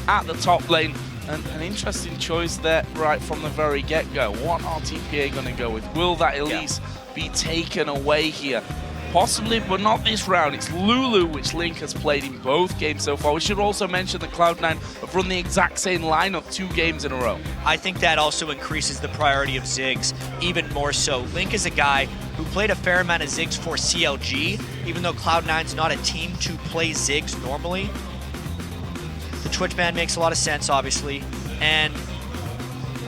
at the top lane. And an interesting choice there right from the very get-go. What are TPA going to go with? Will that Elise be taken away here? Possibly, but not this round. It's Lulu, which Link has played in both games so far. We should also mention that Cloud9 have run the exact same lineup 2 games in a row. I think that also increases the priority of Ziggs even more so. Link is a guy who played a fair amount of Ziggs for CLG, even though Cloud9's not a team to play Ziggs normally. The Twitch ban makes a lot of sense, obviously, and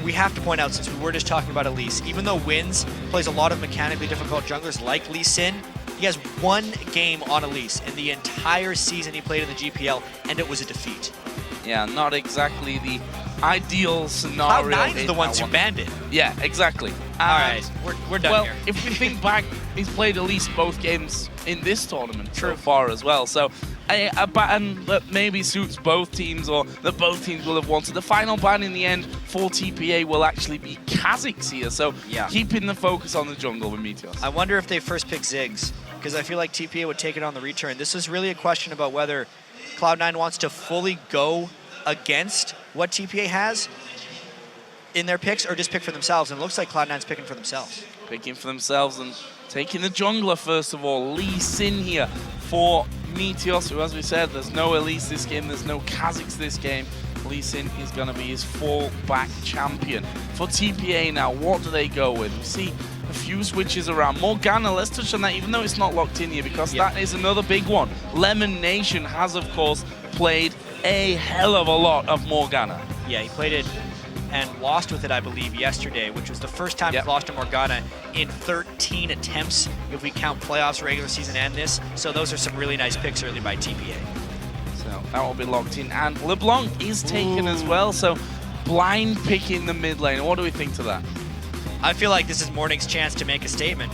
we have to point out, since we were just talking about Elise, even though Wins plays a lot of mechanically difficult junglers like Lee Sin, he has 1 game on Elise in the entire season he played in the GPL, and it was a defeat. Yeah, not exactly the ideal scenario. Cloud9's the ones who banned it. Yeah, exactly. All right, we're done here. Well, if we think back, he's played Elise both games in this tournament so far as well. So a ban that maybe suits both teams, or that both teams will have wanted. The final ban in the end for TPA will actually be Kha'Zix here. So keeping the focus on the jungle with Meteos. I wonder if they first pick Ziggs, because I feel like TPA would take it on the return. This is really a question about whether Cloud9 wants to fully go against what TPA has in their picks, or just pick for themselves. And it looks like Cloud9's picking for themselves. Picking for themselves and taking the jungler first of all. Lee Sin here for Meteos, who, as we said, there's no Elise this game, there's no Kha'Zix this game. Lee Sin is going to be his fallback champion. For TPA now, what do they go with? We see a few switches around. Morgana, let's touch on that, even though it's not locked in here, because that is another big one. Lemon Nation has, of course, played a hell of a lot of Morgana. Yeah, he played it and lost with it, I believe, yesterday, which was the first time he's lost to Morgana in 13 attempts, if we count playoffs, regular season, and this. So those are some really nice picks early by TPA. So that will be locked in. And LeBlanc is taken as well, so blind picking the mid lane. What do we think to that? I feel like this is Morning's chance to make a statement.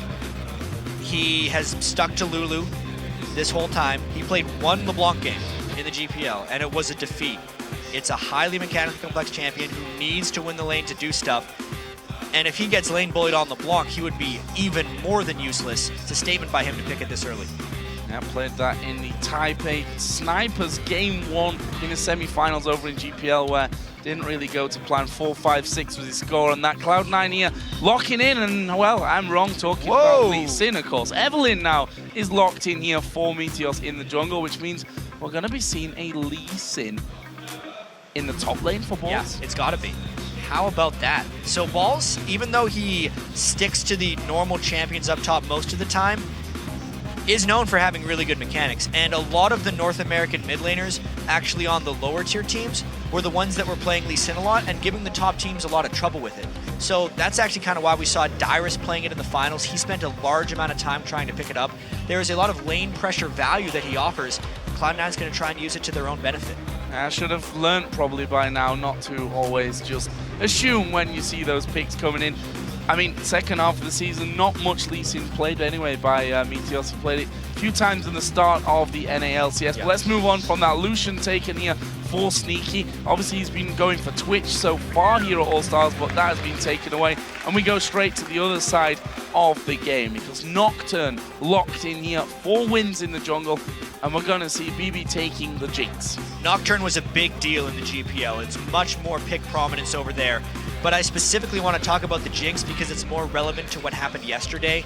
He has stuck to Lulu this whole time. He played 1 LeBlanc game in the GPL, and it was a defeat. It's a highly mechanically complex champion who needs to win the lane to do stuff. And if he gets lane bullied on LeBlanc, he would be even more than useless. It's a statement by him to pick it this early. Yeah, played that in the Taipei Snipers Game 1 in the semi-finals over in GPL, where didn't really go to plan. 4-5-6 was his score, and that Cloud9 here locking in. And, well, I'm wrong talking about Lee Sin, of course. Evelyn now is locked in here for Meteos in the jungle, which means we're going to be seeing a Lee Sin in the top lane for Balls. Yeah, it's got to be. How about that? So Balls, even though he sticks to the normal champions up top most of the time, is known for having really good mechanics. And a lot of the North American mid laners actually on the lower tier teams were the ones that were playing Lee Sin a lot and giving the top teams a lot of trouble with it. So that's actually kind of why we saw Dyrus playing it in the finals. He spent a large amount of time trying to pick it up. There is a lot of lane pressure value that he offers. Cloud9's going to try and use it to their own benefit. I should have learned probably by now not to always just assume when you see those picks coming in. I mean, second half of the season, not much Lee Sin played anyway by Meteos. He played it a few times in the start of the NALCS. But let's move on from that. Lucian taken here for Sneaky. Obviously, he's been going for Twitch so far here at All-Stars, but that has been taken away. And we go straight to the other side of the game, because Nocturne locked in here, 4 wins in the jungle, and we're going to see BB taking the Jinx. Nocturne was a big deal in the GPL. It's much more pick prominence over there. But I specifically want to talk about the Jinx because it's more relevant to what happened yesterday.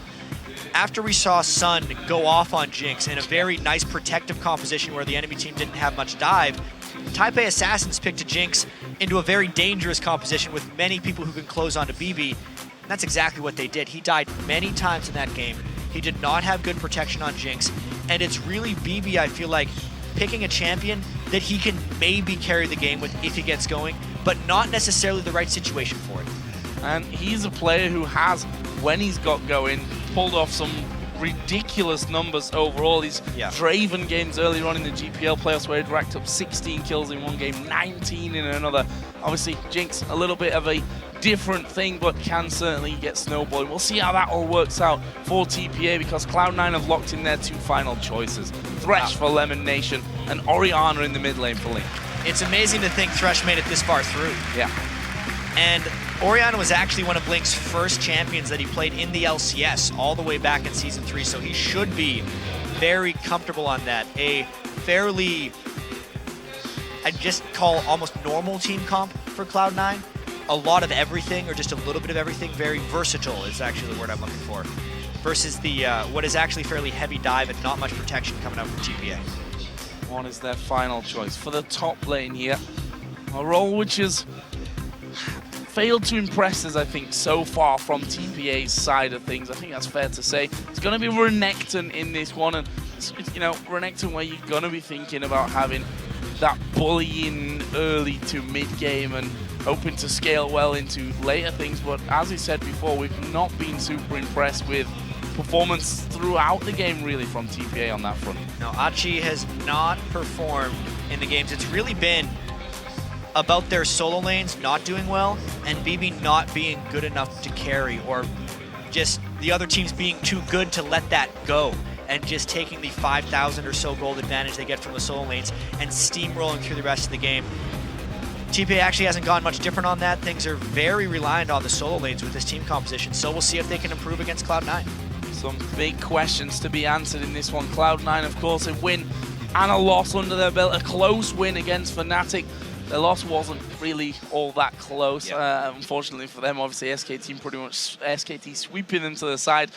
After we saw Sun go off on Jinx in a very nice protective composition where the enemy team didn't have much dive, Taipei Assassins picked a Jinx into a very dangerous composition with many people who can close onto BB. And that's exactly what they did. He died many times in that game. He did not have good protection on Jinx. And it's really BB, I feel like, picking a champion that he can maybe carry the game with if he gets going, but not necessarily the right situation for it. And he's a player who has, when he's got going, pulled off some ridiculous numbers overall. These Draven games earlier on in the GPL playoffs where he'd racked up 16 kills in one game, 19 in another. Obviously, Jinx, a little bit of a different thing, but can certainly get snowballing. We'll see how that all works out for TPA, because Cloud9 have locked in their 2 final choices. Thresh for Lemon Nation and Orianna in the mid lane for Link. It's amazing to think Thresh made it this far through. Yeah. And Orianna was actually one of Link's first champions that he played in the LCS all the way back in Season 3, so he should be very comfortable on that. A fairly I'd just call almost normal team comp for Cloud9. A lot of everything, or just a little bit of everything. Very versatile is actually the word I'm looking for. Versus the what is actually fairly heavy dive and not much protection coming out from TPA. What is their final choice for the top lane here? A role which has failed to impress us, I think, so far from TPA's side of things. I think that's fair to say. It's going to be Renekton in this one, and you know, Renekton where you're going to be thinking about having that bullying early to mid-game and hoping to scale well into later things. But as we said before, we've not been super impressed with performance throughout the game, really, from TPA on that front. No, Achi has not performed in the games. It's really been about their solo lanes not doing well and BB not being good enough to carry, or just the other teams being too good to let that go and just taking the 5,000 or so gold advantage they get from the solo lanes and steamrolling through the rest of the game. TPA actually hasn't gone much different on that. Things are very reliant on the solo lanes with this team composition, so we'll see if they can improve against Cloud9. Some big questions to be answered in this one. Cloud9, of course, a win and a loss under their belt. A close win against Fnatic. Their loss wasn't really all that close. Yep. Unfortunately for them, obviously, SKT sweeping them to the side.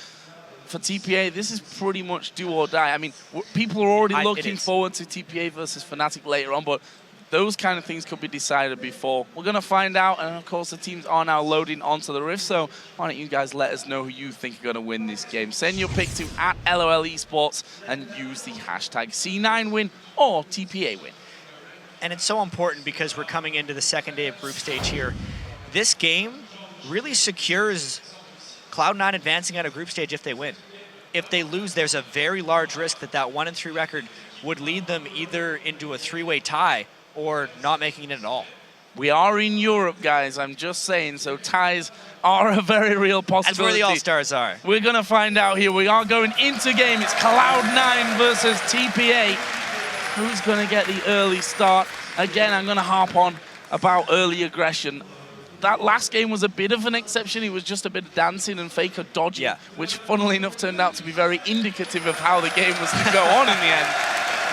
For TPA, this is pretty much do or die. I mean, people are already looking forward to TPA versus Fnatic later on, but those kind of things could be decided before. We're going to find out, and of course the teams are now loading onto the Rift, so why don't you guys let us know who you think are going to win this game. Send your pick to @LOL Esports and use the hashtag C9 win or TPA win. And it's so important because we're coming into the second day of group stage here. This game really secures Cloud9 advancing out of group stage if they win. If they lose, there's a very large risk that that 1-3 record would lead them either into a 3-way tie or not making it at all. We are in Europe, guys, I'm just saying, so ties are a very real possibility. That's where the All-Stars are. We're going to find out here. We are going into game. It's Cloud9 versus TPA. Who's going to get the early start? Again, I'm going to harp on about early aggression. That last game was a bit of an exception. It was just a bit of dancing and faker dodging, which funnily enough turned out to be very indicative of how the game was to go on in the end.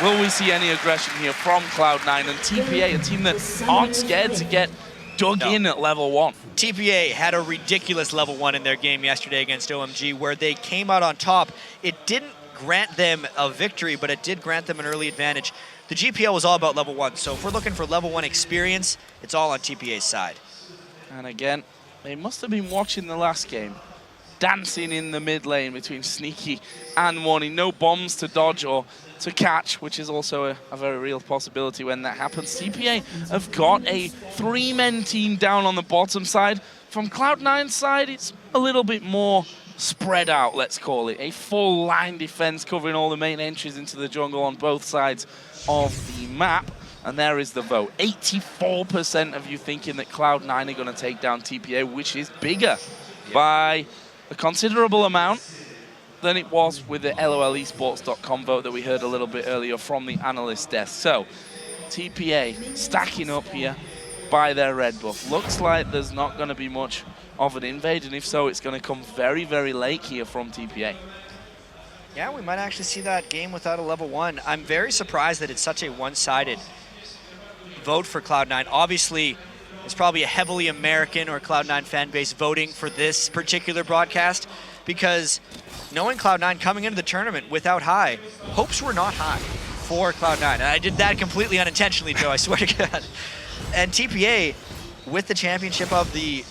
Will we see any aggression here from Cloud9 and TPA, a team that aren't scared to get dug in at level 1? TPA had a ridiculous level 1 in their game yesterday against OMG where they came out on top. It didn't grant them a victory, but it did grant them an early advantage. The GPL was all about level 1, so if we're looking for level 1 experience, it's all on TPA's side. And again, they must have been watching the last game. Dancing in the mid lane between Sneaky and Warning. No bombs to dodge or to catch, which is also a very real possibility when that happens. TPA have got a 3-man team down on the bottom side. From Cloud9's side, it's a little bit more spread out, let's call it. A full line defense covering all the main entries into the jungle on both sides of the map. And there is the vote. 84% of you thinking that Cloud9 are going to take down TPA, which is bigger by a considerable amount than it was with the LOLesports.com vote that we heard a little bit earlier from the analyst desk. So, TPA stacking up here by their red buff. Looks like there's not going to be much of an invade, and if so, it's going to come very, very late here from TPA. Yeah, we might actually see that game without a level 1. I'm very surprised that it's such a one-sided vote for Cloud9. Obviously, it's probably a heavily American or Cloud9 fan base voting for this particular broadcast because knowing Cloud9 coming into the tournament without high, hopes were not high for Cloud9. And I did that completely unintentionally, Joe, I swear to God. And TPA, with the championship of the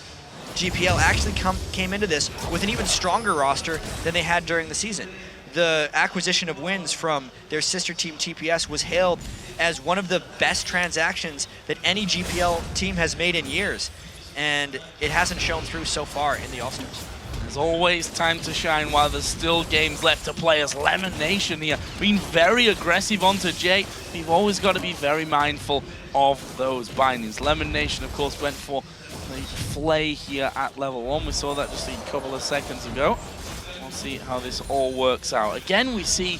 GPL, actually came into this with an even stronger roster than they had during the season. The acquisition of wins from their sister team TPS was hailed as one of the best transactions that any GPL team has made in years, and it hasn't shown through so far in the All-Stars. There's always time to shine while there's still games left to play as Lemon Nation here, being very aggressive onto Jay. You've always got to be very mindful of those bindings. Lemon Nation, of course, went for the Flay here at level 1. We saw that just a couple of seconds ago. We'll see how this all works out. Again, we see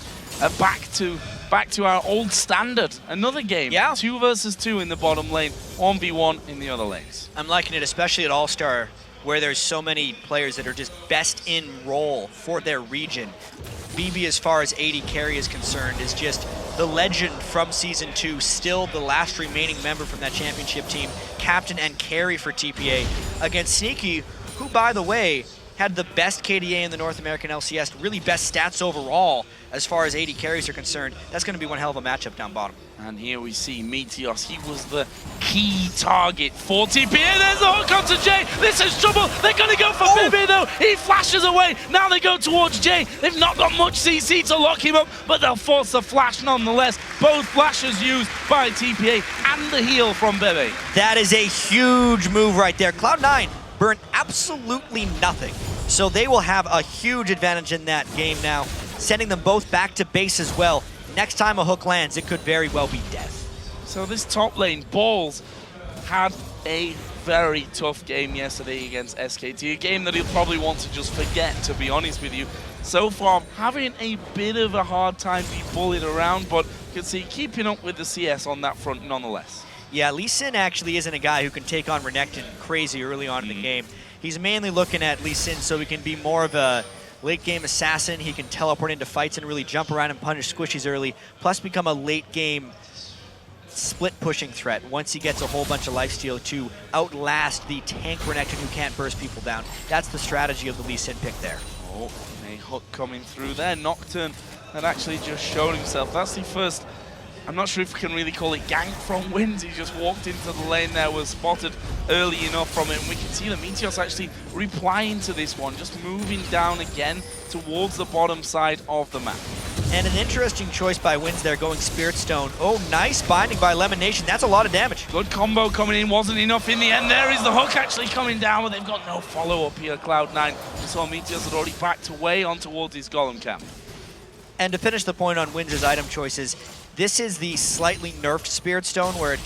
back to our old standard. Another game. 2 versus 2 in the bottom lane, 1v1 in the other lanes. I'm liking it, especially at All-Star, where there's so many players that are just best in role for their region. BB, as far as AD carry is concerned, is just the legend from Season 2, still the last remaining member from that championship team, captain and carry for TPA, against Sneaky, who, by the way, had the best KDA in the North American LCS, really best stats overall as far as 80 carries are concerned. That's going to be one hell of a matchup down bottom. And here we see Meteos. He was the key target for TPA. There's the hook onto Jay. This is trouble. They're going to go for Bibi, though. He flashes away. Now they go towards Jay. They've not got much CC to lock him up, but they'll force the flash nonetheless. Both flashes used by TPA and the heal from Bibi. That is a huge move right there. Cloud9 burned absolutely nothing. So they will have a huge advantage in that game now, sending them both back to base as well. Next time a hook lands, it could very well be death. So this top lane, Balls, had a very tough game yesterday against SKT, a game that he'll probably want to just forget, to be honest with you. So far, having a bit of a hard time being bullied around, but you can see keeping up with the CS on that front nonetheless. Yeah, Lee Sin actually isn't a guy who can take on Renekton crazy early on in the game. He's mainly looking at Lee Sin so he can be more of a late game assassin. He can teleport into fights and really jump around and punish squishies early, plus become a late game split pushing threat once he gets a whole bunch of lifesteal to outlast the tank Renekton who can't burst people down. That's the strategy of the Lee Sin pick there. Oh, a hook coming through there. Nocturne had actually just showed himself. That's the first, I'm not sure if we can really call it gank from Wins. He just walked into the lane there, was spotted early enough from it, and we can see that Meteos actually replying to this one, just moving down again towards the bottom side of the map. And an interesting choice by Wins there, going Spirit Stone. Oh, nice binding by Lemon Nation. That's a lot of damage. Good combo coming in, wasn't enough in the end. There is the hook actually coming down, but they've got no follow-up here, Cloud9. We saw Meteos had already backed away on towards his Golem camp. And to finish the point on Wins' item choices, this is the slightly nerfed Spirit Stone, where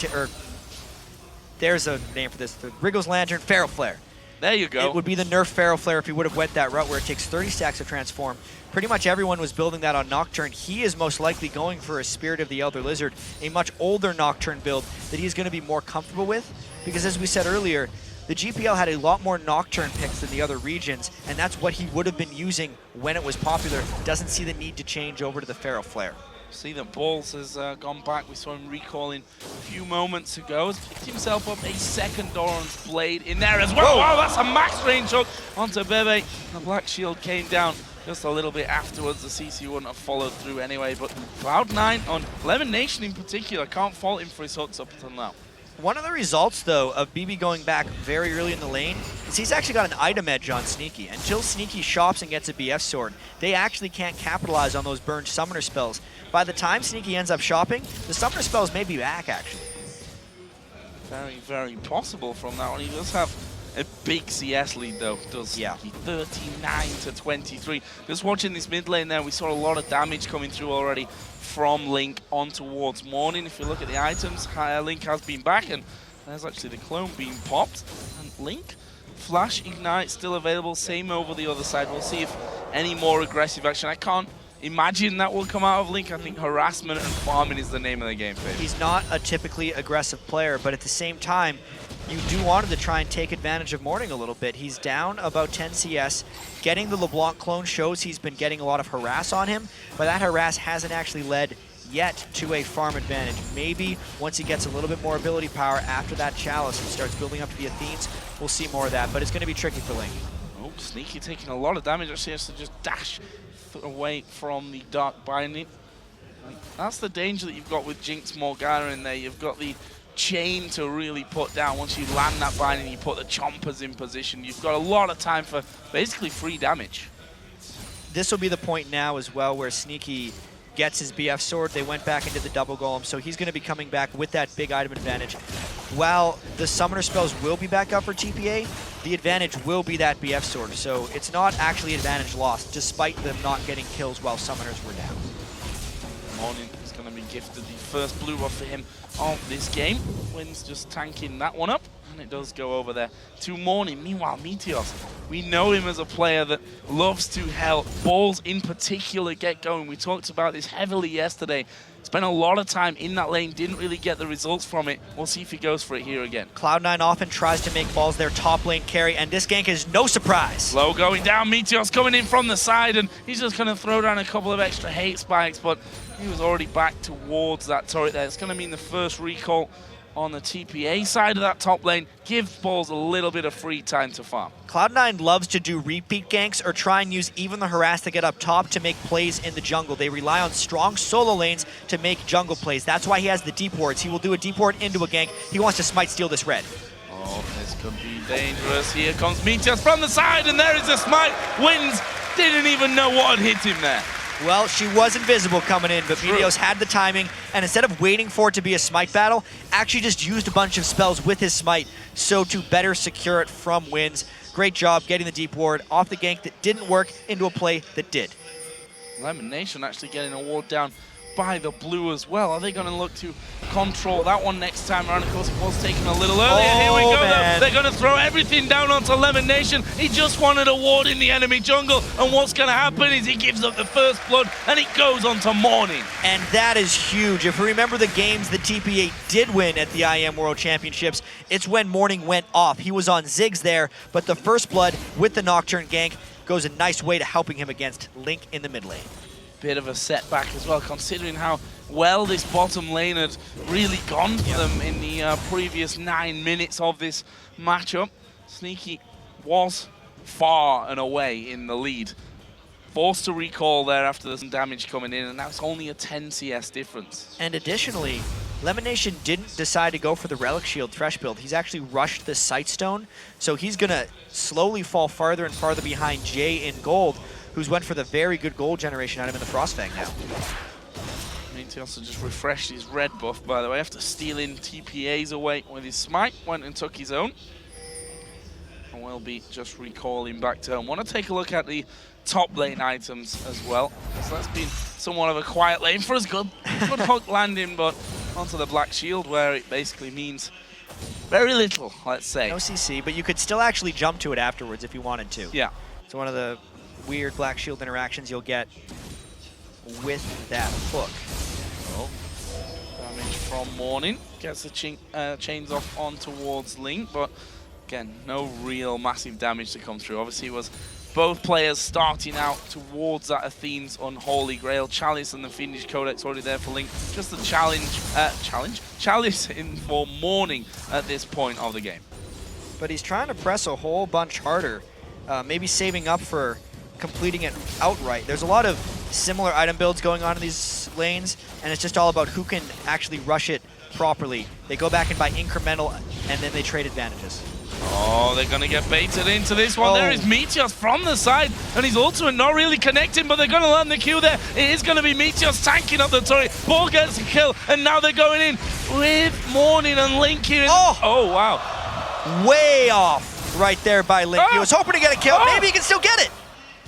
there's a name for this, the Wriggle's Lantern, Feral Flare. There you go. It would be the nerf Feral Flare if he would have went that route where it takes 30 stacks to transform. Pretty much everyone was building that on Nocturne. He is most likely going for a Spirit of the Elder Lizard, a much older Nocturne build that he's going to be more comfortable with, because as we said earlier, the GPL had a lot more Nocturne picks than the other regions, and that's what he would have been using when it was popular. Doesn't see the need to change over to the Feral Flare. See that Balls has gone back. We saw him recalling a few moments ago. Has picked himself up a second Doran's Blade in there as well. Wow, that's a max range hook onto Bebe. The Black Shield came down just a little bit afterwards. The CC wouldn't have followed through anyway, but Cloud9 on Lemon Nation in particular, can't fault him for his hooks up until now. One of the results, though, of BB going back very early in the lane is he's actually got an item edge on Sneaky. Until Sneaky shops and gets a BF sword, they actually can't capitalize on those burned summoner spells. By the time Sneaky ends up shopping, the summoner spells may be back, actually. Very, very possible from that one. He does have a big CS lead, though, does he? 39-23. Just watching this mid lane there, we saw a lot of damage coming through already from Link on towards Morning. If you look at the items, Link has been back, and there's actually the clone being popped. And Link, Flash, Ignite still available, same over the other side. We'll see if any more aggressive action. I can't imagine that will come out of Link. I think harassment and farming is the name of the game for him. He's not a typically aggressive player, but at the same time, you do want him to try and take advantage of Morning a little bit. He's down about 10 CS. Getting the LeBlanc clone shows he's been getting a lot of harass on him, but that harass hasn't actually led yet to a farm advantage. Maybe once he gets a little bit more ability power after that Chalice and starts building up to the Athenes, we'll see more of that, but it's going to be tricky for Link. Oh, Sneaky taking a lot of damage. Actually has to just dash away from the Dark Binding. That's the danger that you've got with Jinx Morgana in there. You've got the chain to really put down. Once you land that binding, you put the chompers in position. You've got a lot of time for basically free damage. This will be the point now as well where Sneaky gets his BF sword. They went back into the double golem, so he's going to be coming back with that big item advantage. While the summoner spells will be back up for TPA, the advantage will be that BF sword, so it's not actually advantage lost, despite them not getting kills while summoners were down. Morning is going to be gifted the first blue buff for him of this game. Wins just tanking that one up, and it does go over there to Morning. Meanwhile, Meteos, we know him as a player that loves to help Balls in particular get going. We talked about this heavily yesterday. It's spent a lot of time in that lane, didn't really get the results from it. We'll see if he goes for it here again. Cloud9 often tries to make balls their top lane carry, and this gank is no surprise. Low going down, Meteor's coming in from the side, and he's just going to throw down a couple of extra hate spikes, but he was already back towards that turret there. It's going to mean the first recall on the TPA side of that top lane. Give balls a little bit of free time to farm. Cloud9 loves to do repeat ganks or try and use even the harass to get up top to make plays in the jungle. They rely on strong solo lanes to make jungle plays. That's why he has the deep wards. He will do a deep ward into a gank. He wants to smite steal this red. Oh, this could be dangerous. Here comes Meteor from the side, and there is a smite. Wins didn't even know what had hit him there. Well, she was invisible coming in, but Meteos had the timing, and instead of waiting for it to be a smite battle, actually just used a bunch of spells with his smite, so to better secure it from Wins. Great job getting the deep ward off the gank that didn't work into a play that did. Lemon Nation actually getting a ward down by the blue as well. Are they going to look to control that one next time around? Of course, it was taken a little earlier. Here we go, though. They're going to throw everything down onto Lemon Nation. He just wanted a ward in the enemy jungle, and what's going to happen is he gives up the first blood, and it goes on to Morning. And that is huge. If we remember the games the TPA did win at the IM World Championships, it's when Morning went off. He was on Ziggs there, but the first blood with the Nocturne gank goes a nice way to helping him against Link in the mid lane. Bit of a setback as well, considering how well this bottom lane had really gone for them in the previous 9 minutes of this matchup. Sneaky was far and away in the lead. Forced to recall there after there's some damage coming in, and now it's only a 10 CS difference. And additionally, Lemon Nation didn't decide to go for the Relic Shield Thresh build. He's actually rushed the Sightstone, so he's going to slowly fall farther and farther behind Jay in gold, who's went for the very good gold generation item in the Frostfang now. He also just refreshed his red buff, by the way, after stealing TPAs away with his smite. Went and took his own. And we'll be just recalling back to home. Want to take a look at the top lane items as well. So that's been somewhat of a quiet lane for us. Good hook landing, but onto the Black Shield, where it basically means very little, let's say. No CC, but you could still actually jump to it afterwards if you wanted to. Yeah. So one of the weird Black Shield interactions you'll get with that hook. Oh. Damage from Morning. Gets the chains off on towards Link, but again, no real massive damage to come through. Obviously, it was both players starting out towards that Athene's Unholy Grail. Chalice and the Fiendish Codex already there for Link. Just the Chalice in for Morning at this point of the game. But he's trying to press a whole bunch harder, maybe saving up for completing it outright. There's a lot of similar item builds going on in these lanes, and it's just all about who can actually rush it properly. They go back and buy incremental, and then they trade advantages. Oh, they're going to get baited into this one. There is Meteos from the side, and his ultimate not really connecting, but they're going to land the Q there. It is going to be Meteos tanking up the turret. Ball gets a kill, and now they're going in with Morning and Link here. Oh, wow. Way off right there by Link. He was hoping to get a kill. Maybe he can still get it.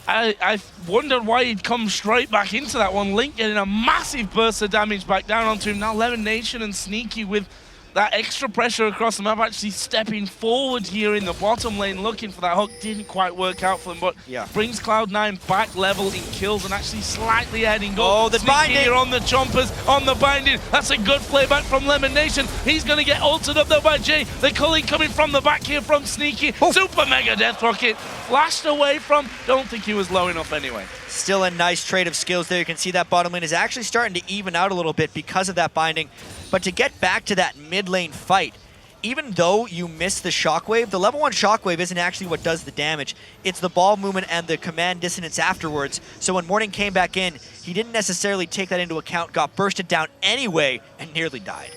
I wondered why he'd come straight back into that one. Link getting a massive burst of damage back down onto him. Now Lemon Nation and Sneaky with that extra pressure across the map, actually stepping forward here in the bottom lane, looking for that hook. Didn't quite work out for them, but brings Cloud9 back level in kills and actually slightly ahead in goal. Oh, the binding here on the chompers, on the binding. That's a good playback from Lemon Nation. He's going to get ulted up though by Jay. The culling coming from the back here from Sneaky. Super mega death rocket. Flashed away from, don't think he was low enough anyway. Still a nice trade of skills there. You can see that bottom lane is actually starting to even out a little bit because of that binding. But to get back to that mid lane fight, even though you miss the shockwave, the level 1 shockwave isn't actually what does the damage. It's the ball movement and the command dissonance afterwards. So when Morning came back in, he didn't necessarily take that into account, got bursted down anyway, and nearly died.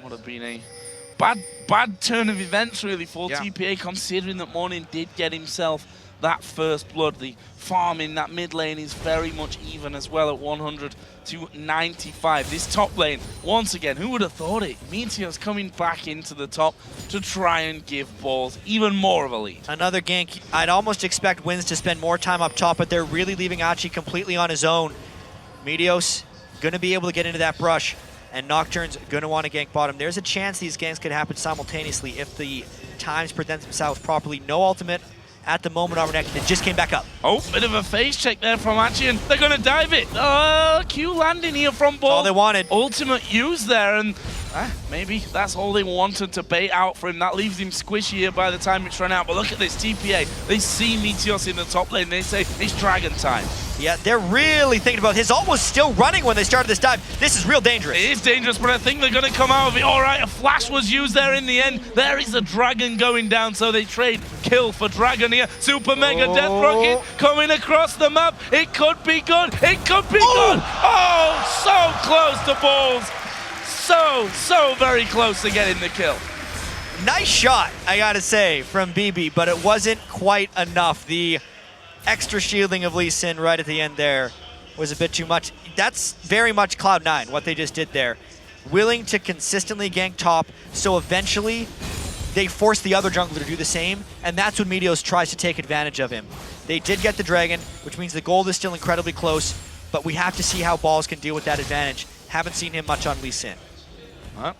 Would have been a bad turn of events really for TPA, considering that Morning did get himself that first blood. The farm in that mid lane is very much even as well at 100 to 95. This top lane, once again, who would have thought it? Meteor's coming back into the top to try and give balls even more of a lead. Another gank. I'd almost expect Wins to spend more time up top, but they're really leaving Achi completely on his own. Meteos going to be able to get into that brush, and Nocturne's going to want to gank bottom. There's a chance these ganks could happen simultaneously if the times present themselves properly. No ultimate, at the moment on Renekton. It just came back up. Oh, bit of a face check there from Achian. They're going to dive it. Q landing here from Ball. All they wanted. Ultimate use there, and maybe that's all they wanted to bait out for him. That leaves him squishy here by the time it's run out. But look at this TPA. They see Meteos in the top lane. They say, it's Dragon time. Yeah, they're really thinking about it. His ult was still running when they started this dive. This is real dangerous. It is dangerous, but I think they're going to come out of it. All right, a flash was used there in the end. There is a Dragon going down, so they trade kill for Dragon here. Super Mega Death Rocket coming across the map. It could be good. It could be good. Oh, so close to Balls. So very close to getting the kill. Nice shot, I gotta say, from BB, but it wasn't quite enough. The extra shielding of Lee Sin right at the end there was a bit too much. That's very much Cloud9, what they just did there. Willing to consistently gank top, so eventually they force the other jungler to do the same, and that's when Meteos tries to take advantage of him. They did get the Dragon, which means the gold is still incredibly close, but we have to see how Balls can deal with that advantage. Haven't seen him much on Lee Sin.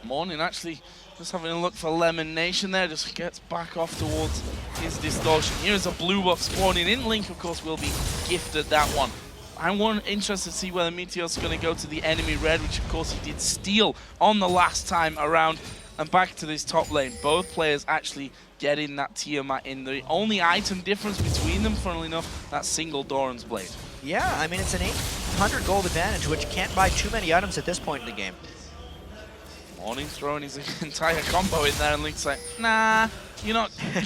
Morning actually just having a look for Lemon Nation there, just gets back off towards his distortion. Here's a blue buff spawning in. Link, of course, will be gifted that one. I'm interested to see whether Meteos is going to go to the enemy red, which of course he did steal on the last time around, and back to this top lane. Both players actually getting that Tiamat in. The only item difference between them, funnily enough, that single Doran's Blade. Yeah, I mean, it's an 800 gold advantage, which can't buy too many items at this point in the game. Morning's throwing his entire combo in there, and Link's like, nah, you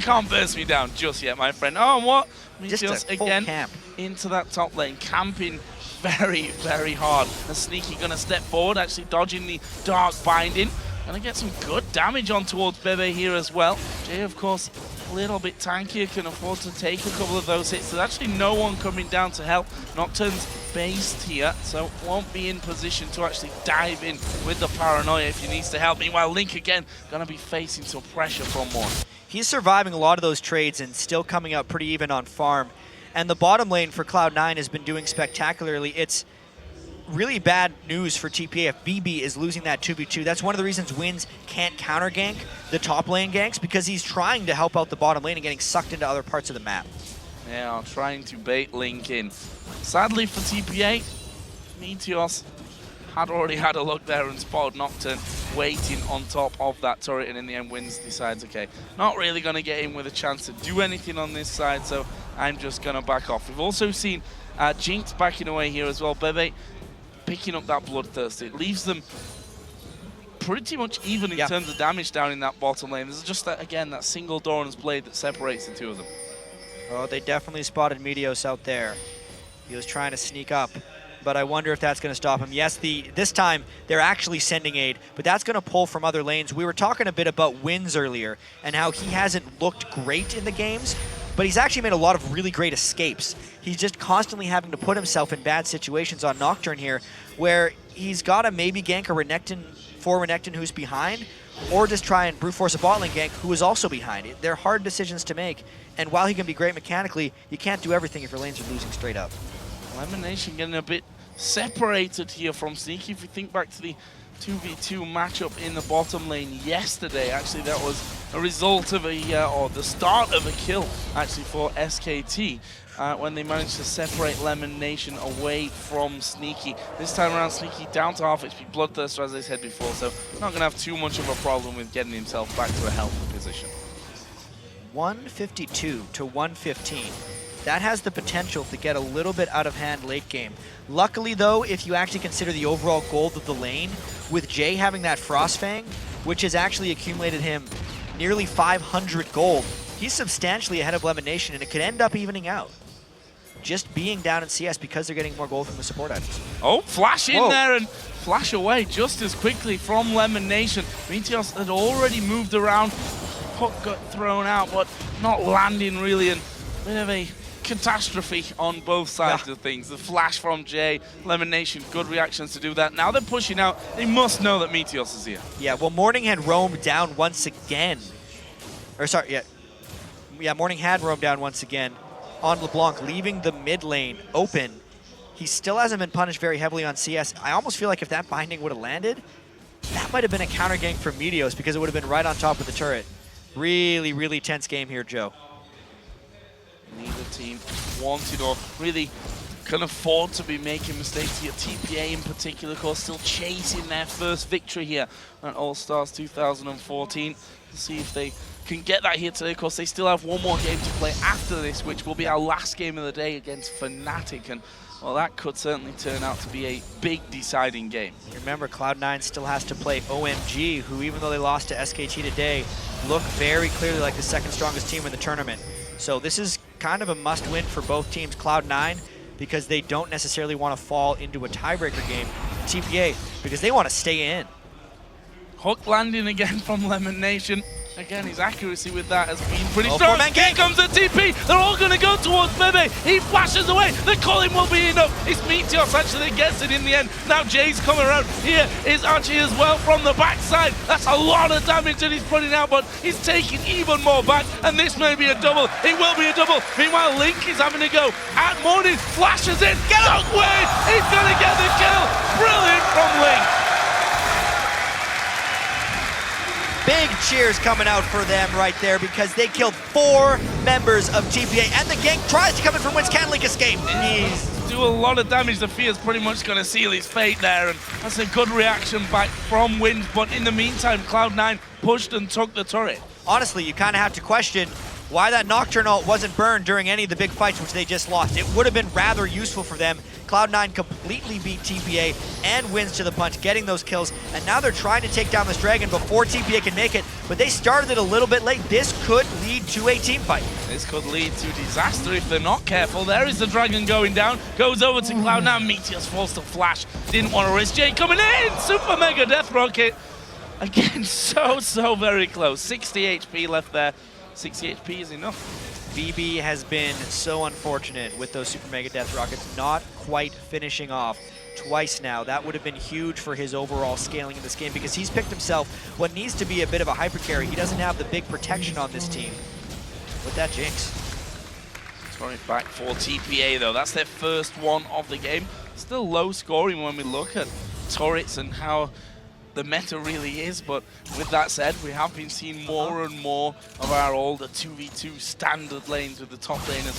can't burst me down just yet, my friend. Oh, and what? Meteos again camp into that top lane, camping very, very hard. And Sneaky gonna step forward, actually dodging the Dark Binding. Gonna get some good damage on towards Bebe here as well. Jay, of course, a little bit tankier, can afford to take a couple of those hits. There's actually no one coming down to help. Nocturne's based here, so won't be in position to actually dive in with the paranoia if he needs to help. Meanwhile, Link again gonna be facing some pressure from Morn. He's surviving a lot of those trades and still coming up pretty even on farm. And the bottom lane for Cloud9 has been doing spectacularly. It's really bad news for TPA if BB is losing that 2v2. That's one of the reasons Wins can't counter gank the top lane ganks, because he's trying to help out the bottom lane and getting sucked into other parts of the map. Yeah, trying to bait Link in. Sadly for TPA, Meteos had already had a look there and spotted Nocturne waiting on top of that turret, and in the end Wins decides, okay, not really going to get in with a chance to do anything on this side, so I'm just going to back off. We've also seen Jinx backing away here as well. Bebe picking up that Bloodthirst. It leaves them pretty much even in terms of damage down in that bottom lane. There's just that, again, that single Doran's Blade that separates the two of them. Oh, they definitely spotted Meteos out there. He was trying to sneak up, but I wonder if that's going to stop him. Yes, this time they're actually sending aid, but that's going to pull from other lanes. We were talking a bit about Wins earlier and how he hasn't looked great in the games, but he's actually made a lot of really great escapes. He's just constantly having to put himself in bad situations on Nocturne here, where he's got to maybe gank a Renekton who's behind, or just try and brute force a bot lane gank who is also behind. They're hard decisions to make, and while he can be great mechanically, you can't do everything if your lanes are losing straight up. Lemon Nation getting a bit separated here from Sneaky. If we think back to the 2v2 matchup in the bottom lane yesterday, actually that was a result of or the start of a kill actually for SKT when they managed to separate Lemon Nation away from Sneaky. This time around, Sneaky down to half HP Bloodthirster, as I said before, so not going to have too much of a problem with getting himself back to a healthy position. 152 to 115. That has the potential to get a little bit out of hand late game. Luckily though, if you actually consider the overall gold of the lane, with Jay having that Frostfang, which has actually accumulated him nearly 500 gold, he's substantially ahead of Lemon Nation, and it could end up evening out. Just being down in CS because they're getting more gold from the support items. Oh, flash in there and flash away just as quickly from Lemon Nation. Meteos had already moved around, hook got thrown out, but not landing really, and a bit of a catastrophe on both sides of things. The flash from Jay, Lemon Nation, good reactions to do that. Now they're pushing out. They must know that Meteos is here. Yeah, well, Morning had roamed down once again. Or sorry, Morning had roamed down once again on LeBlanc, leaving the mid lane open. He still hasn't been punished very heavily on CS. I almost feel like if that binding would have landed, that might have been a counter gank for Meteos, because it would have been right on top of the turret. Really, really tense game here, Joe. team wanted or really can afford to be making mistakes here. TPA in particular, of course, still chasing their first victory here at All-Stars 2014. To see if they can get that here today. Of course, they still have one more game to play after this, which will be our last game of the day against Fnatic. And well, that could certainly turn out to be a big deciding game. Remember, Cloud9 still has to play OMG, who, even though they lost to SKT today, look very clearly like the second strongest team in the tournament. So this is kind of a must-win for both teams. Cloud9, because they don't necessarily want to fall into a tiebreaker game. TPA, because they want to stay in. Hook landing again from Lemon Nation. Again, his accuracy with that has been pretty strong. Here comes the TP. They're all going to go towards Bebe. He flashes away. The calling will be enough. It's Meteos actually that gets it in the end. Now Jay's coming around. Here is Archie as well from the backside. That's a lot of damage that he's putting out, but he's taking even more back. And this may be a double. It will be a double. Meanwhile, Link is having to go at Morning. Flashes in. Get away. He's going to get the kill. Brilliant from Link. Big cheers coming out for them right there because they killed 4 members of TPA, and the gank tries to come in from Wins. Can Link escape? He's do a lot of damage. The Fear's pretty much going to seal his fate there, and that's a good reaction back from Wins. But in the meantime, Cloud9 pushed and took the turret. Honestly, you kind of have to question why that Nocturne ult wasn't burned during any of the big fights which they just lost. It would have been rather useful for them. Cloud9 completely beat TPA and Wins to the punch, getting those kills, and now they're trying to take down this Dragon before TPA can make it, but they started it a little bit late. This could lead to a team fight. This could lead to disaster if they're not careful. There is the Dragon going down, goes over to Cloud9. Meteos falls to Flash, didn't want to risk. Jay coming in, super mega death rocket. Again, so very close. 60 HP left there. 60 HP is enough. BB has been so unfortunate with those super mega death rockets, not quite finishing off twice now. That would have been huge for his overall scaling in this game because he's picked himself what needs to be a bit of a hyper carry. He doesn't have the big protection on this team with that Jinx. Turret back for TPA though. That's their first one of the game. Still low scoring when we look at turrets and how the meta really is, but with that said, we have been seeing more and more of our older 2v2 standard lanes with the top laners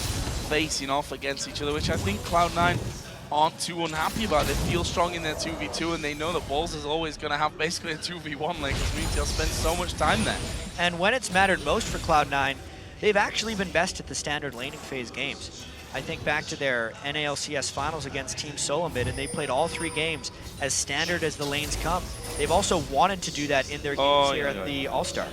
facing off against each other, which I think Cloud9 aren't too unhappy about. They feel strong in their 2v2 and they know that Balls is always going to have basically a 2v1 lane because Meteor spends so much time there. And when it's mattered most for Cloud9, they've actually been best at the standard laning phase games. I think back to their NALCS finals against Team Solomid, and they played all 3 games as standard as the lanes come. They've also wanted to do that in their games here at the All-Star.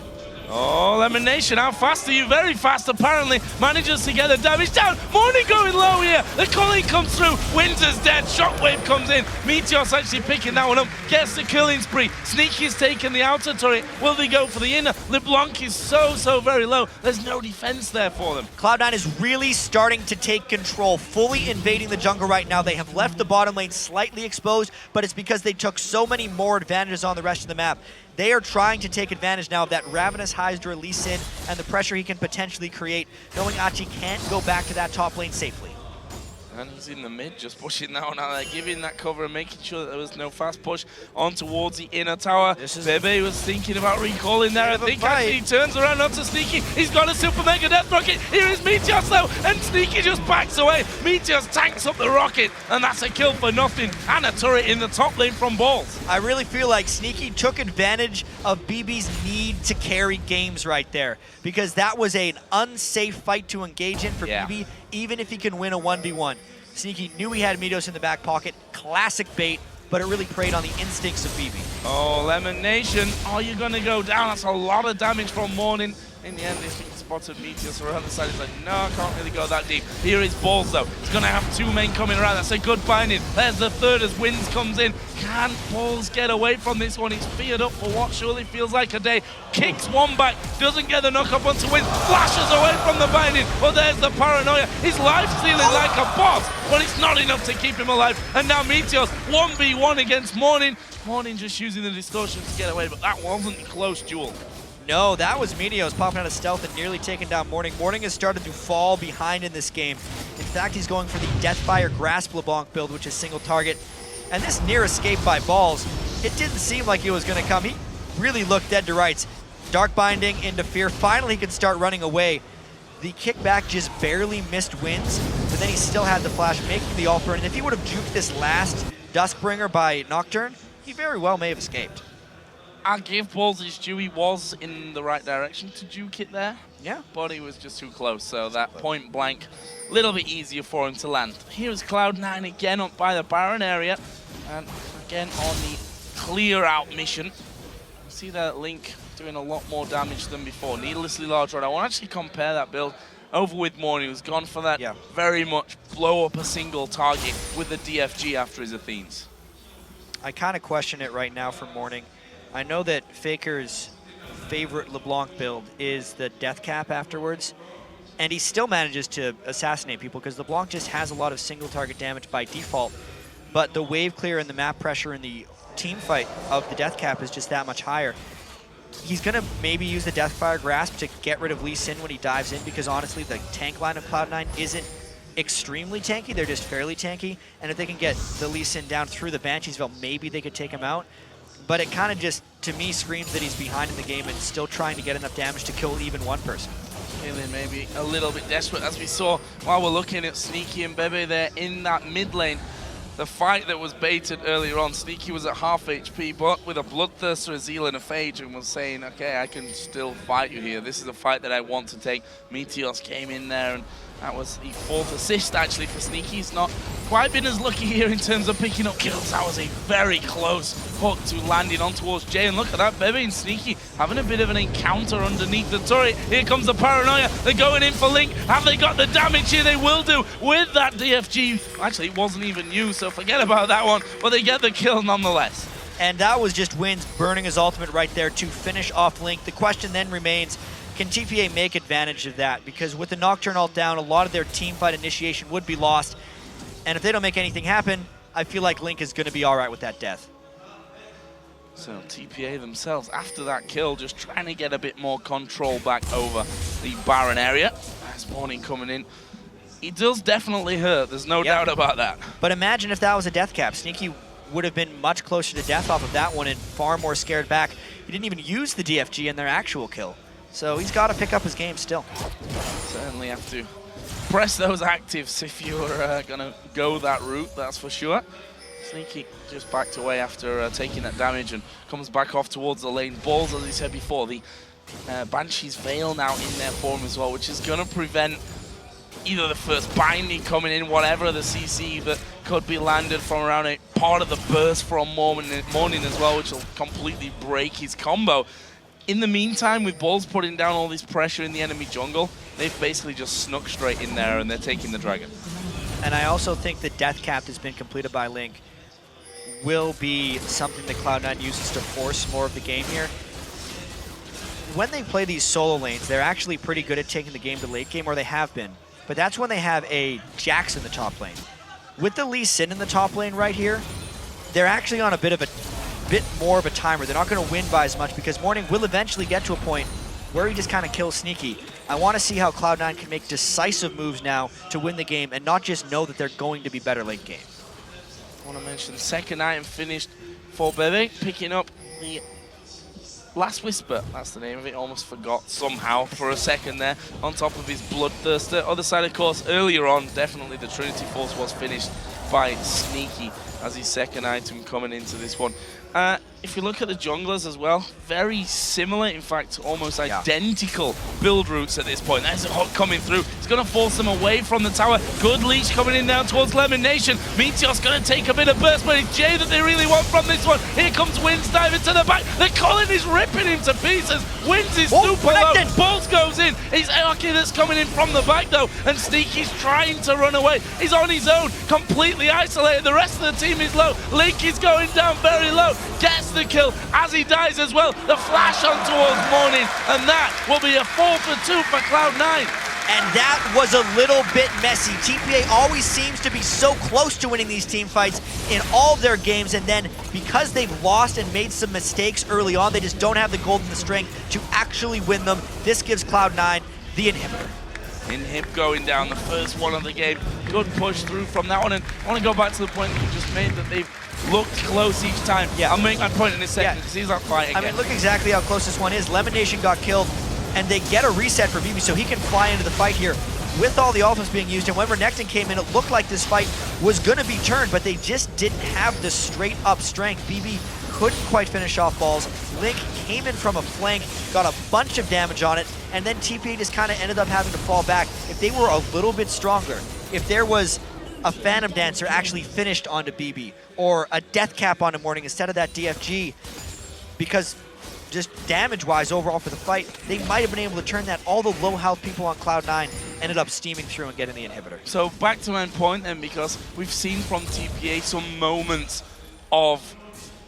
Oh, Lemon Nation, how fast are you? Very fast, apparently. Manages to get the damage down. Morning going low here. The calling comes through. Wins is dead. Shockwave comes in. Meteos actually picking that one up. Gets the killing spree. Sneaky's taking the outer turret. Will they go for the inner? LeBlanc is so very low. There's no defense there for them. Cloud9 is really starting to take control, fully invading the jungle right now. They have left the bottom lane slightly exposed, but it's because they took so many more advantages on the rest of the map. They are trying to take advantage now of that Ravenous Hydra Lee Sin and the pressure he can potentially create, knowing Achi can't go back to that top lane safely. And he's in the mid, just pushing that one out there, giving that cover and making sure that there was no fast push on towards the inner tower. Bebe was thinking about recalling there. I think actually he turns around onto Sneaky. He's got a super mega death rocket. Here is Meteos though, and Sneaky just backs away. Meteos tanks up the rocket, and that's a kill for nothing. And a turret in the top lane from Balls. I really feel like Sneaky took advantage of BB's need to carry games right there, because that was an unsafe fight to engage in for BB, even if he can win a 1v1. Sneaky knew he had Meteos in the back pocket. Classic bait, but it really preyed on the instincts of BB. Oh, Lemon Nation, are you going to go down? That's a lot of damage from Morning. In the end, they think he spotted Meteos around the side. He's like, no, I can't really go that deep. Here is Balls, though. He's going to have 2 men coming around. That's a good binding. There's the third as Wins comes in. Can Balls get away from this one? He's feared up for what surely feels like a day. Kicks one back. Doesn't get the knock up onto Wins. Flashes away from the binding. But there's the paranoia. His life stealing like a boss, but it's not enough to keep him alive. And now Meteos 1v1 against Morning. Morning just using the distortion to get away, but that wasn't a close duel. No, that was Meteos popping out of stealth and nearly taking down Morning. Morning has started to fall behind in this game. In fact, he's going for the Deathfire Grasp LeBlanc build, which is single target. And this near escape by Balls, it didn't seem like it was going to come. He really looked dead to rights. Dark Binding into Fear. Finally, he can start running away. The kickback just barely missed Wins, but then he still had the flash, making the ult burn. And if he would have juked this last Duskbringer by Nocturne, he very well may have escaped. I'll give Balls his due. He was in the right direction to juke it there. Yeah. But he was just too close, so that point blank, a little bit easier for him to land. Here's Cloud9 again up by the Baron area, and again on the clear out mission. You see that Link doing a lot more damage than before. Needlessly large rod. I want to actually compare that build over with Morning, who's gone for that very much blow up a single target with the DFG after his Athenes. I kind of question it right now for Morning. I know that Faker's favorite LeBlanc build is the death cap afterwards, and he still manages to assassinate people because LeBlanc just has a lot of single target damage by default, but the wave clear and the map pressure in the team fight of the death cap is just that much higher. He's going to maybe use the Deathfire Grasp to get rid of Lee Sin when he dives in, because honestly the tank line of Cloud9 isn't extremely tanky, they're just fairly tanky, and if they can get the Lee Sin down through the Bansheesville, maybe they could take him out. But it kind of just, to me, screams that he's behind in the game and still trying to get enough damage to kill even one person. Feeling maybe a little bit desperate, as we saw while we're looking at Sneaky and Bebe there in that mid lane. The fight that was baited earlier on, Sneaky was at half HP, but with a Bloodthirster, a Zeal, and a Phage, and was saying, okay, I can still fight you here. This is a fight that I want to take. Meteos came in there, and that was the 4th assist, actually, for Sneaky. He's not quite been as lucky here in terms of picking up kills. That was a very close hook to landing on towards Jay. And look at that, Bebe and Sneaky having a bit of an encounter underneath the turret. Here comes the Paranoia. They're going in for Link. Have they got the damage here? They will do with that DFG. Actually, it wasn't even used, so forget about that one. But they get the kill nonetheless. And that was just Wins burning his ultimate right there to finish off Link. The question then remains, can TPA make advantage of that? Because with the Nocturne ult down, a lot of their team fight initiation would be lost. And if they don't make anything happen, I feel like Link is going to be all right with that death. So TPA themselves, after that kill, just trying to get a bit more control back over the Baron area. As Morning coming in. He does definitely hurt, there's no doubt about that. But imagine if that was a death cap. Sneaky would have been much closer to death off of that one and far more scared back. He didn't even use the DFG in their actual kill. So he's got to pick up his game still. Certainly have to press those actives if you're going to go that route, that's for sure. Sneaky just backed away after taking that damage and comes back off towards the lane. Balls, as he said before, the Banshee's Veil now in their form as well, which is going to prevent either the first binding coming in, whatever the CC that could be landed from around a part of the burst from Morning as well, which will completely break his combo. In the meantime, with Balls putting down all this pressure in the enemy jungle, they've basically just snuck straight in there and they're taking the dragon. And I also think the death cap that's been completed by Link will be something that Cloud9 uses to force more of the game here. When they play these solo lanes, they're actually pretty good at taking the game to late game, or they have been. But that's when they have a Jax in the top lane. With the Lee Sin in the top lane right here, they're actually on a bit more of a timer. They're not going to win by as much because Morning will eventually get to a point where he just kind of kills Sneaky. I want to see how Cloud9 can make decisive moves now to win the game and not just know that they're going to be better late game. I want to mention the second item finished for Bebe, picking up the Last Whisper, that's the name of it, almost forgot somehow for a second there, on top of his Bloodthirster. Other side, of course, earlier on, definitely the Trinity Force was finished by Sneaky as his second item coming into this one. If you look at the junglers as well, very similar, in fact, almost identical build routes at this point. There's a hook coming through. It's going to force them away from the tower. Good leash coming in down towards Lemon Nation. Meteor's going to take a bit of burst, but it's Jay that they really want from this one. Here comes Wins diving to the back. The Colin is ripping him to pieces. Wins is super low. Balls goes in. It's Arky that's coming in from the back, though, and Sneaky's trying to run away. He's on his own, completely isolated. The rest of the team is low. Link is going down very low. Gets the kill as he dies as well. The flash on towards Morning, and that will be a 4-for-2 for Cloud9. And that was a little bit messy. TPA always seems to be so close to winning these team fights in all of their games, and then because they've lost and made some mistakes early on, they just don't have the gold and the strength to actually win them. This gives Cloud9 the inhibitor. Inhib going down, the first one of the game. Good push through from that one, and I want to go back to the point that you just made, that they've looked close each time. Yeah, I'll make my point in a second because he's not fighting again. I mean, look exactly how close this one is. Lemon Nation got killed, and they get a reset for BB so he can fly into the fight here with all the ultimates being used. And when Renekton came in, it looked like this fight was going to be turned, but they just didn't have the straight up strength. BB couldn't quite finish off balls. Link came in from a flank, got a bunch of damage on it, and then TPA just kind of ended up having to fall back. If they were a little bit stronger, if there was a Phantom Dancer actually finished onto BB, or a Death Cap onto Morning instead of that DFG, because just damage-wise overall for the fight, they might have been able to turn that. All the low-health people on Cloud9 ended up steaming through and getting the inhibitor. So back to my point then, because we've seen from TPA some moments of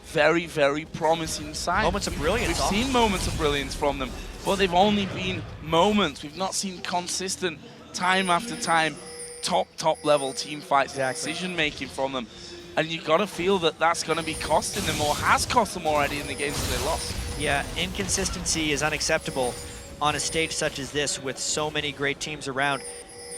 very, very promising signs. Moments of brilliance. We've seen moments of brilliance from them, but they've only been moments. We've not seen consistent, time after time, top level team fights, decision-making from them. And you got to feel that that's going to be costing them, or has cost them already in the games that they lost. Yeah, inconsistency is unacceptable on a stage such as this with so many great teams around.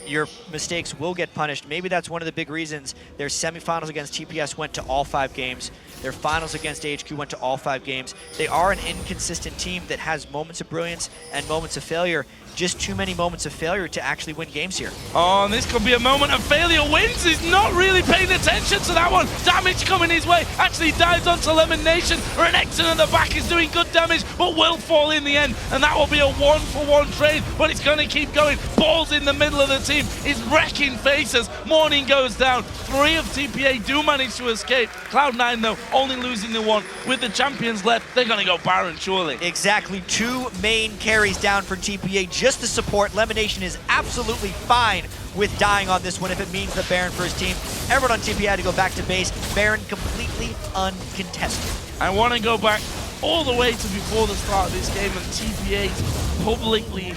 Your mistakes will get punished. Maybe that's one of the big reasons their semifinals against TPS went to all 5 games. Their finals against AHQ went to all 5 games. They are an inconsistent team that has moments of brilliance and moments of failure. Just too many moments of failure to actually win games here. Oh, and this could be a moment of failure. Wins is not really paying attention to that one. Damage coming his way. Actually dives onto Elimination. Renekton at the back is doing good damage, but will fall in the end. And that will be a 1-for-1 trade, but it's going to keep going. Balls in the middle of the team. Is wrecking faces. Morning goes down. 3 of TPA do manage to escape. Cloud9, though, only losing the 1. With the champions left, they're going to go Baron, surely. Exactly. 2 main carries down for TPA. Just the support. Elimination is absolutely fine with dying on this one if it means the Baron for his team. Everyone on TPA had to go back to base. Baron completely uncontested. I want to go back all the way to before the start of this game and TPA's publicly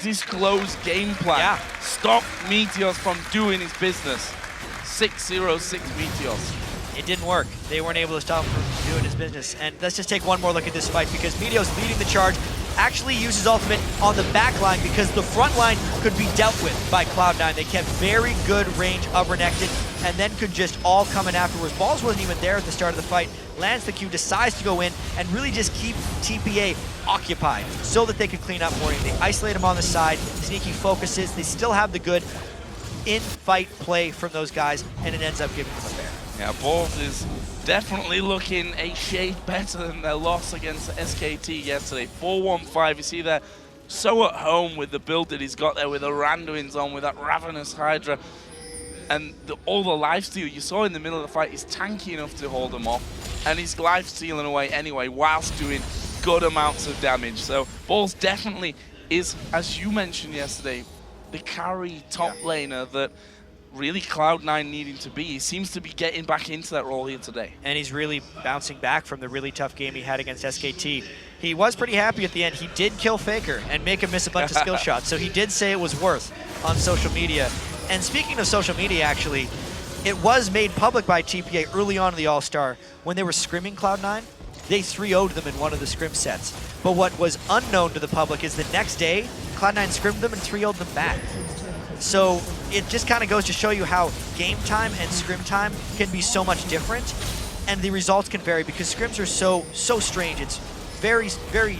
disclosed game plan. Yeah. Stop Meteos from doing his business. 6-0-6 Meteos. It didn't work. They weren't able to stop him from doing his business. And let's just take one more look at this fight, because Meteos leading the charge actually uses ultimate on the back line because the front line could be dealt with by Cloud9. They kept very good range of Renekton and then could just all come in afterwards. Balls wasn't even there at the start of the fight. Lands the Q, decides to go in and really just keep TPA occupied so that they could clean up Morning. They isolate him on the side, sneaky focuses. They still have the good in-fight play from those guys, and it ends up giving them a bear. Yeah, Balls is definitely looking a shade better than their loss against SKT yesterday. 4-1-5, you see there, so at home with the build that he's got there with the Randuins on, with that Ravenous Hydra. And all the lifesteal you saw in the middle of the fight, he's tanky enough to hold them off. And he's lifestealing away anyway, whilst doing good amounts of damage. So Balls definitely is, as you mentioned yesterday, the carry top laner that really Cloud9 needing to be. He seems to be getting back into that role here today. And he's really bouncing back from the really tough game he had against SKT. He was pretty happy at the end. He did kill Faker and make him miss a bunch of skill shots, so he did say it was worth on social media. And speaking of social media, actually, it was made public by TPA early on in the All-Star when they were scrimming Cloud9. They 3-0'd them in one of the scrim sets. But what was unknown to the public is the next day, Cloud9 scrimmed them and 3-0'd them back. So it just kind of goes to show you how game time and scrim time can be so much different, and the results can vary because scrims are so strange. It's very, very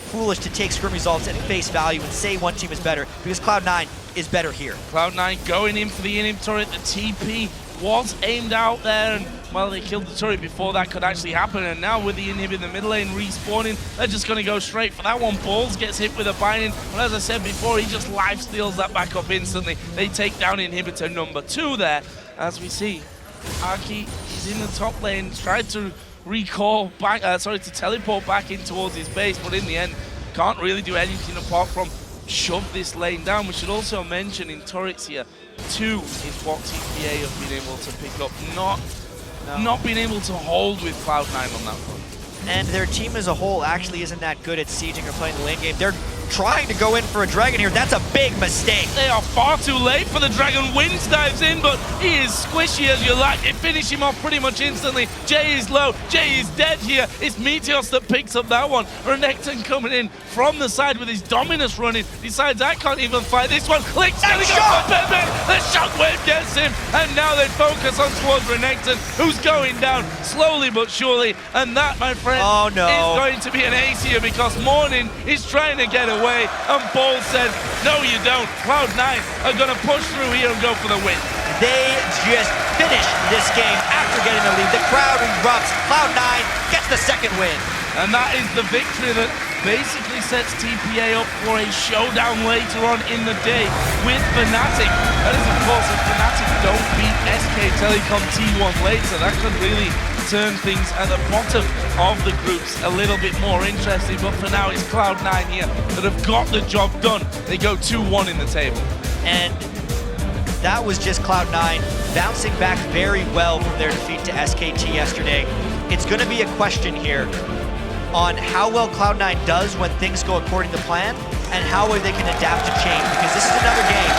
foolish to take scrim results at face value and say one team is better, because Cloud9 is better here. Cloud9 going in for the inhib turret. The TP was aimed out there, and well, they killed the turret before that could actually happen, and now with the inhib in the middle lane respawning, they're just going to go straight for that one. Balls gets hit with a binding, but as I said before, he just life steals that back up instantly. They take down inhibitor number 2 there, as we see. Aki is in the top lane, tried to recall back, to teleport back in towards his base, but in the end, can't really do anything apart from shove this lane down. We should also mention in turrets here, 2 is what TPA have been able to pick up, not being able to hold with Cloud9 on that front. And their team as a whole actually isn't that good at sieging or playing the lane game. They're trying to go in for a Dragon here. That's a big mistake. They are far too late for the Dragon. Wins dives in, but he is squishy as you like. They finish him off pretty much instantly. Jay is low. Jay is dead here. It's Meteos that picks up that one. Renekton coming in from the side with his Dominus running. Decides I can't even fight this one. Lick's gonna go for Pepe. The shockwave gets him. And now they focus on towards Renekton, who's going down slowly but surely. And that, my friend, oh, no, is going to be an ace here because Morning is trying to get away. And Ball says, no, you don't. Cloud9 are going to push through here and go for the win. They just finished this game after getting the lead. The crowd erupts. Cloud9 gets the second win. And that is the victory that basically sets TPA up for a showdown later on in the day with Fnatic. That is, of course, if Fnatic don't beat SK Telecom T1 later, that could really turn things at the bottom of the groups a little bit more interesting. But for now, it's Cloud9 here that have got the job done. They go 2-1 in the table. And that was just Cloud9 bouncing back very well from their defeat to SKT yesterday. It's going to be a question here on how well Cloud9 does when things go according to plan and how well they can adapt to change, because this is another game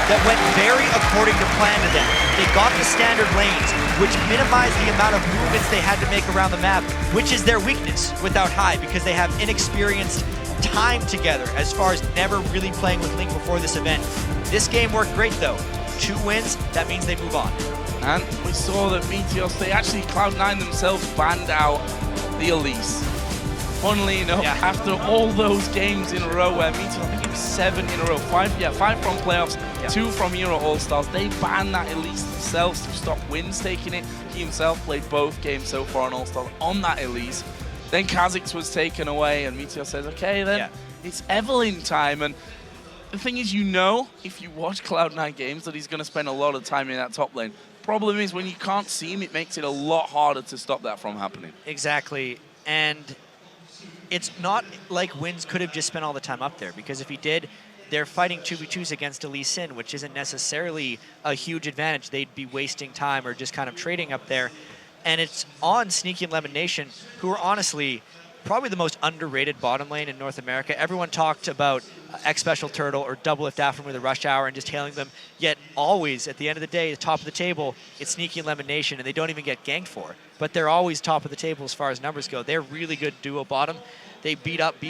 that went very according to plan to them. They got the standard lanes, which minimized the amount of movements they had to make around the map, which is their weakness without High, because they have inexperienced time together as far as never really playing with Link before this event. This game worked great though. 2 wins, that means they move on. And we saw that Meteos, they actually, Cloud9 themselves banned out the Elise. Funnily enough, after all those games in a row where Meteos, I think it was 7 in a row, 5 from playoffs, 2 from Euro All-Stars, they banned that Elise themselves to stop Wins taking it. He himself played both games so far on All-Stars on that Elise. Then Kha'Zix was taken away and Meteos says, okay then, it's Evelynn time. And the thing is, you know, if you watch Cloud9 games, that he's going to spend a lot of time in that top lane. Problem is, when you can't see him, it makes it a lot harder to stop that from happening. Exactly. And it's not like Wins could have just spent all the time up there, because if he did, they're fighting 2v2s against Lee Sin, which isn't necessarily a huge advantage. They'd be wasting time or just kind of trading up there. And it's on Sneaky and Lemon Nation, who are honestly probably the most underrated bottom lane in North America. Everyone talked about X Special Turtle or Double Lift After with a Rush Hour and just hailing them, yet always, at the end of the day, the top of the table, it's Sneaky and Lemon Nation, and they don't even get ganked for. But they're always top of the table as far as numbers go. They're really good duo bottom. They beat up BB